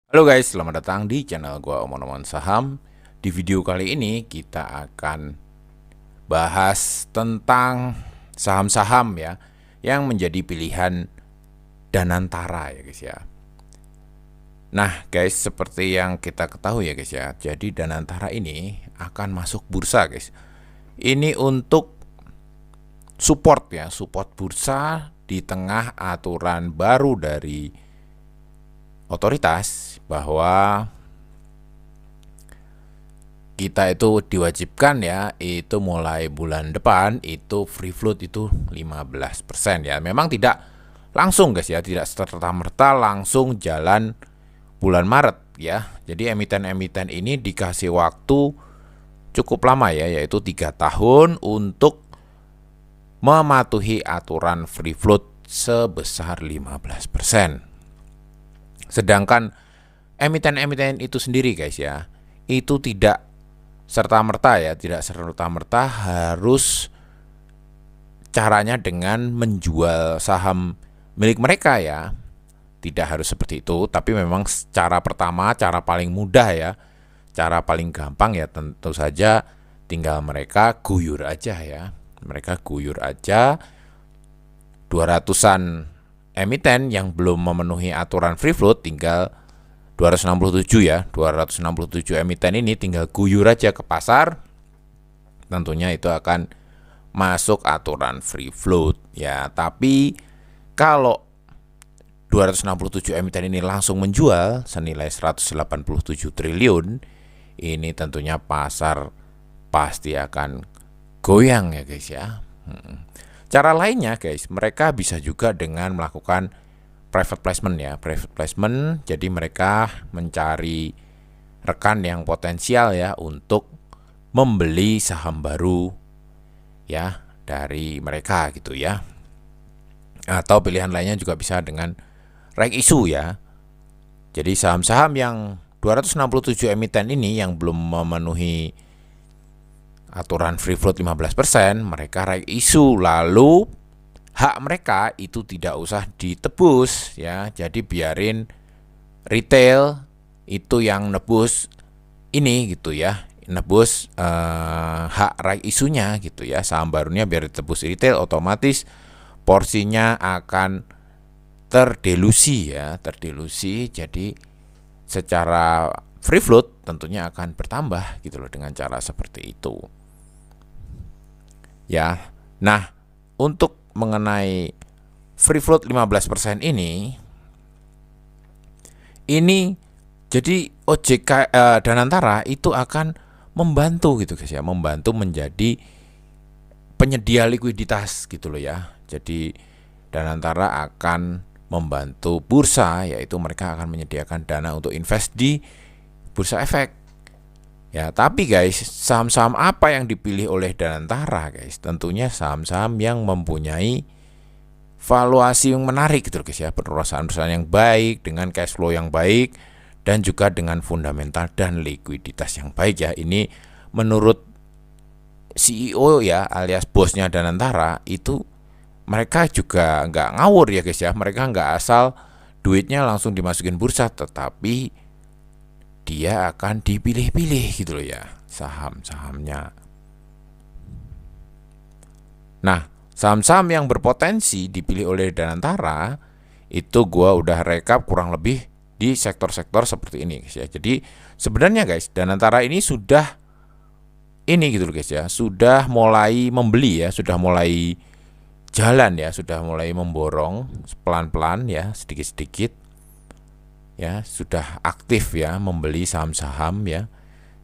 Halo guys, selamat datang di channel gua Omong-Omong Saham. Di video kali ini kita akan bahas tentang saham-saham ya yang menjadi pilihan Danantara ya guys ya. Nah guys, seperti yang kita ketahui ya guys ya, jadi Danantara ini akan masuk bursa guys. Ini untuk support ya, support bursa di tengah aturan baru dari otoritas bahwa kita itu diwajibkan ya, itu mulai bulan depan itu free float itu 15% ya. Memang tidak langsung guys ya, tidak serta-merta langsung jalan bulan Maret ya. Jadi emiten-emiten ini dikasih waktu cukup lama ya, yaitu 3 tahun untuk mematuhi aturan free float sebesar 15%. Sedangkan emiten-emiten itu sendiri guys ya, itu tidak serta-merta ya, tidak serta-merta harus caranya dengan menjual saham milik mereka ya. Tidak harus seperti itu, tapi memang cara pertama, cara paling mudah ya, cara paling gampang ya tentu saja tinggal mereka guyur aja ya. Mereka guyur aja 200-an emiten yang belum memenuhi aturan free float, tinggal 267 ya, 267 emiten ini tinggal guyur aja ke pasar. Tentunya itu akan masuk aturan free float ya. Tapi kalau 267 emiten ini langsung menjual senilai 187 triliun, ini tentunya pasar pasti akan goyang ya guys ya. Cara lainnya guys, mereka bisa juga dengan melakukan private placement ya. Private placement, jadi mereka mencari rekan yang potensial ya untuk membeli saham baru ya dari mereka gitu ya. Atau pilihan lainnya juga bisa dengan right issue ya. Jadi saham-saham yang 267 emiten ini yang belum memenuhi aturan free float 15%, mereka right issue, lalu hak mereka itu tidak usah ditebus ya. Jadi biarin retail itu yang nebus ini gitu ya, nebus hak right isunya gitu ya. Saham barunya biar ditebus retail, otomatis porsinya akan terdelusi ya, terdelusi. Jadi secara free float tentunya akan bertambah gitu loh dengan cara seperti itu ya. Nah, untuk mengenai free float 15% ini jadi OJK Danantara itu akan membantu gitu guys ya, membantu menjadi penyedia likuiditas gitu loh ya. Jadi Danantara akan membantu bursa, yaitu mereka akan menyediakan dana untuk invest di bursa efek. Ya, tapi guys, saham-saham apa yang dipilih oleh Danantara guys? Tentunya saham-saham yang mempunyai valuasi yang menarik gitu guys ya, perusahaan-perusahaan yang baik dengan cash flow yang baik dan juga dengan fundamental dan likuiditas yang baik ya. Ini menurut CEO ya, alias bosnya Danantara itu, mereka juga nggak ngawur ya guys ya. Mereka nggak asal duitnya langsung dimasukin bursa, tetapi dia akan dipilih-pilih gitu loh ya saham-sahamnya. Nah, saham-saham yang berpotensi dipilih oleh Danantara itu gua udah rekap kurang lebih di sektor-sektor seperti ini guys ya. Jadi sebenarnya guys, Danantara ini sudah ini gitu loh guys ya, sudah mulai membeli ya, sudah mulai jalan ya, sudah mulai memborong pelan-pelan ya, sedikit-sedikit ya, sudah aktif ya membeli saham-saham ya.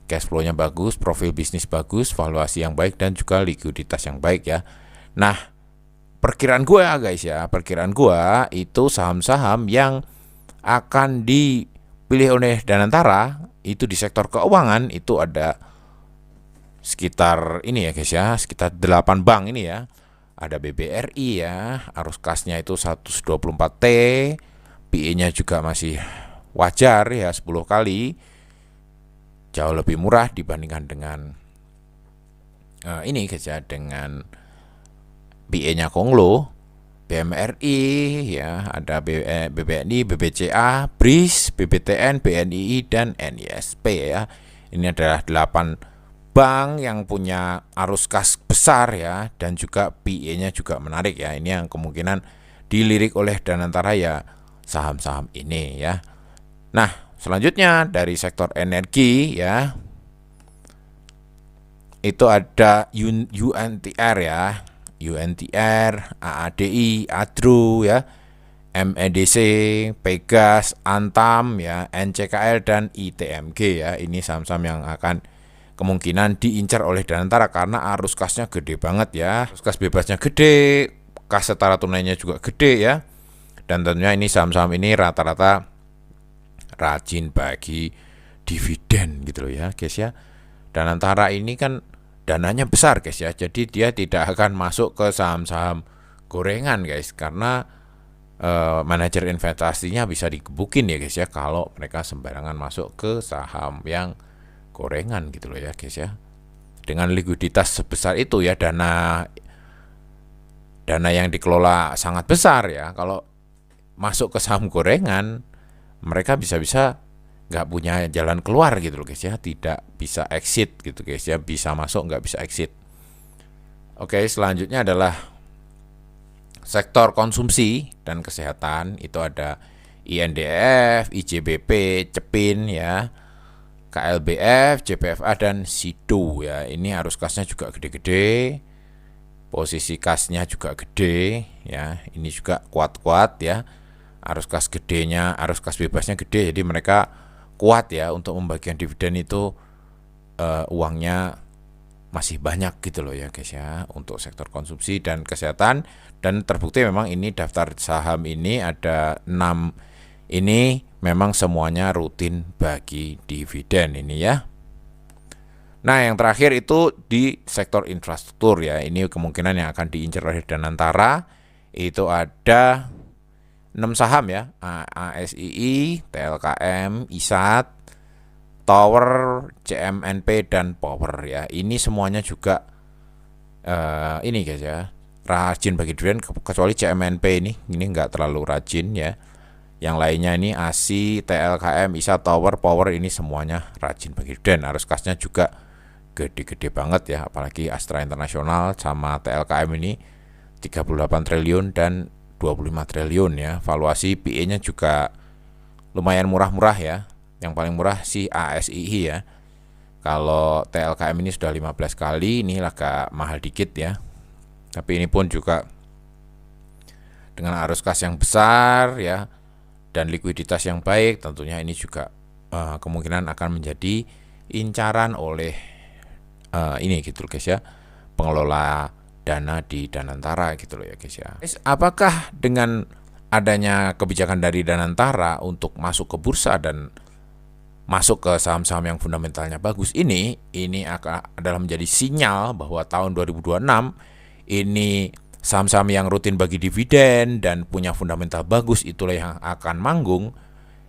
Cash flow-nya bagus, profil bisnis bagus, valuasi yang baik dan juga likuiditas yang baik ya. Nah, perkiraan gue ya guys ya, perkiraan gue itu saham-saham yang akan dipilih oleh Danantara itu di sektor keuangan itu ada sekitar ini ya guys ya, sekitar 8 bank ini ya. Ada BBRI ya, arus kasnya itu 124T, PE-nya juga masih wajar ya, 10 kali, jauh lebih murah dibandingkan dengan ini guys ya, dengan PE-nya Konglo. BMRI, ya, ada BBNI, BBCA, BRIS, BBTN, BNII, dan NISP ya. Ini adalah 8 bank yang punya arus kas besar ya, dan juga PE-nya juga menarik ya. Ini yang kemungkinan dilirik oleh Danantara ya, saham-saham ini ya. Nah, selanjutnya dari sektor energi ya, itu ada UNTR ya, UNTR, AADI, ADRO ya, MEDC, Pegas, Antam ya, NCKL, dan ITMG ya. Ini saham-saham yang akan kemungkinan diincar oleh Danantara karena arus kasnya gede banget ya. Arus kas bebasnya gede, kas setara tunainya juga gede ya. Dan tentunya ini saham-saham ini rata-rata rajin bagi dividen gitu loh ya guys ya. Danantara ini kan dananya besar guys ya, jadi dia tidak akan masuk ke saham-saham gorengan guys, karena manajer investasinya bisa digebukin ya guys ya kalau mereka sembarangan masuk ke saham yang gorengan gitu loh ya guys ya. Dengan likuiditas sebesar itu ya, dana yang dikelola sangat besar ya, kalau masuk ke saham gorengan mereka bisa-bisa nggak punya jalan keluar gitu loh guys ya, tidak bisa exit gitu guys ya, bisa masuk nggak bisa exit. Oke, selanjutnya adalah sektor konsumsi dan kesehatan. Itu ada INDF, IJBP, Cepin ya, KLBF, JPFA, dan SIDO ya. Ini arus kasnya juga gede-gede, posisi kasnya juga gede ya, ini juga kuat-kuat ya. Arus kas gedenya, arus kas bebasnya gede, jadi mereka kuat ya untuk membagikan dividen itu, uangnya masih banyak gitu loh ya guys ya, untuk sektor konsumsi dan kesehatan. Dan terbukti memang ini daftar saham ini ada 6 ini memang semuanya rutin bagi dividen ini ya. Nah, yang terakhir itu di sektor infrastruktur ya, ini kemungkinan yang akan diincar oleh Danantara. Itu ada 6 saham ya, ASII, TLKM, ISAT, Tower, CMNP, dan Power ya. Ini semuanya juga ini guys ya, rajin bagi dividen, kecuali CMNP ini nggak terlalu rajin ya. Yang lainnya ini ASI, TLKM, ISAT, Tower, Power, ini semuanya rajin bagi dividen. Arus kasnya juga gede-gede banget ya, apalagi Astra International sama TLKM ini 38 triliun dan 25 triliun ya. Valuasi PE-nya juga lumayan murah-murah ya. Yang paling murah si ASII ya. Kalau TLKM ini sudah 15 kali, ini agak mahal dikit ya. Tapi ini pun juga dengan arus kas yang besar ya, dan likuiditas yang baik, tentunya ini juga kemungkinan akan menjadi incaran oleh ini gitu loh guys ya, pengelola dana di Danantara gitu loh ya guys ya. Apakah dengan adanya kebijakan dari Danantara untuk masuk ke bursa dan masuk ke saham-saham yang fundamentalnya bagus ini akan adalah menjadi sinyal bahwa tahun 2026 ini saham-saham yang rutin bagi dividen dan punya fundamental bagus itulah yang akan manggung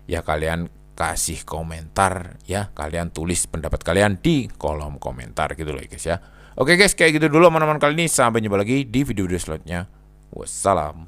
ya. Kalian kasih komentar ya, kalian tulis pendapat kalian di kolom komentar gitu loh guys ya. Oke guys, kayak gitu dulu teman-teman kali ini. Sampai jumpa lagi di video-video selanjutnya. Wassalam.